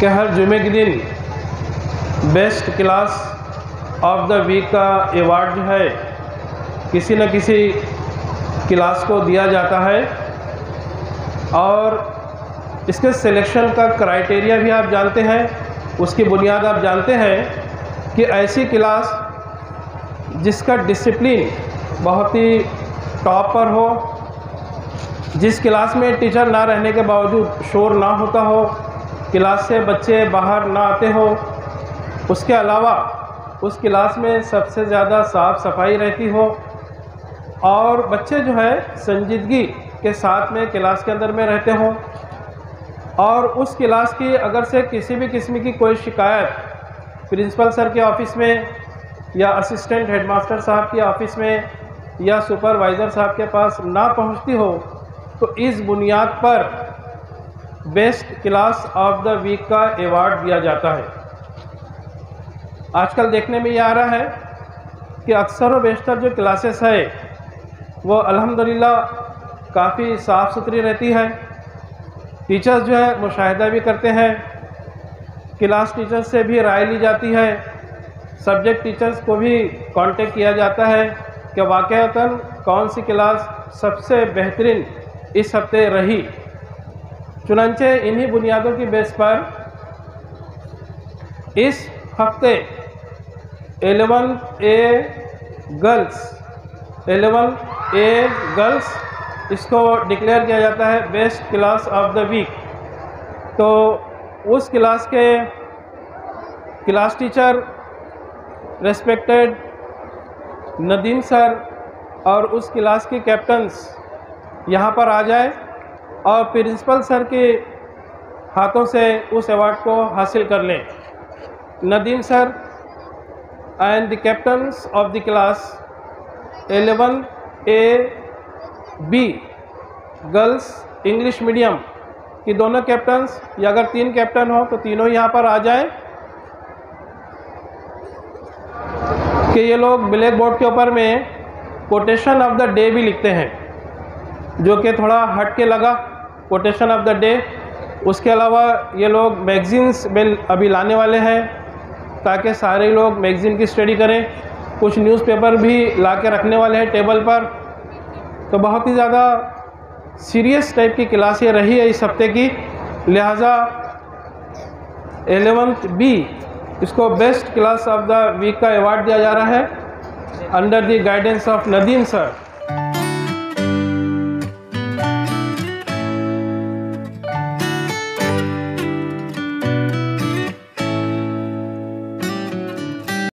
कि हर जुमे के दिन best class of the week का अवार्ड जो है किसी न किसी क्लास को दिया जाता है, और इसके सिलेक्शन का क्राइटेरिया भी आप जानते हैं, उसकी बुनियाद आप जानते हैं कि ऐसी क्लास जिसका डिसिप्लिन बहुत ही टॉप पर हो, जिस क्लास में टीचर ना रहने के बावजूद शोर ना होता हो, क्लास से बच्चे बाहर ना आते हो, उसके अलावा उस क्लास में सबसे ज़्यादा साफ़ सफाई रहती हो और बच्चे जो है संजीदगी के साथ में क्लास के अंदर में रहते हों, और उस क्लास की अगर से किसी भी किस्म की कोई शिकायत प्रिंसिपल सर के ऑफ़िस में या असिस्टेंट हेडमास्टर साहब के ऑफ़िस में या सुपरवाइज़र साहब के पास ना पहुंचती हो, तो इस बुनियाद पर best class of the week का अवार्ड दिया जाता है। आजकल देखने में ये आ रहा है कि अक्सर व बेशतर जो क्लासेस है वो अल्हम्दुलिल्लाह काफ़ी साफ़ सुथरी रहती है। टीचर्स जो है मुशाहिदा भी करते हैं, क्लास टीचर्स से भी राय ली जाती है, सब्जेक्ट टीचर्स को भी कांटेक्ट किया जाता है कि वाक़ईतन कौन सी क्लास सबसे बेहतरीन इस हफ्ते रही। चुनांचे इन्हीं बुनियादों की बेस पर इस हफ्ते 11A गर्ल्स इसको डिक्लेयर किया जाता है best class of the week. तो उस क्लास के class teacher respected Nadeem sir और उस क्लास के कैप्टन्स यहाँ पर आ जाए और प्रिंसिपल सर के हाथों से उस अवार्ड को हासिल कर लें। Nadeem sir and the captains of the class 11AB girls English medium की दोनों कैप्टन्स, या अगर 3 कैप्टन हो तो तीनों यहाँ पर आ जाएं कि ये लोग ब्लैक बोर्ड के ऊपर में कोटेशन ऑफ द डे भी लिखते हैं, जो कि थोड़ा हट के लगा कोटेशन ऑफ द डे। उसके अलावा ये लोग मैगज़ीन्स में अभी लाने वाले हैं ताकि सारे लोग मैगज़ीन की स्टडी करें। कुछ न्यूज़पेपर भी ला के रखने वाले हैं टेबल पर। तो बहुत ही ज़्यादा सीरियस टाइप की क्लास ये रही है इस हफ्ते की, लिहाजा 11th B इसको best class of the week का अवार्ड दिया जा रहा है under the guidance of Nadeem sir.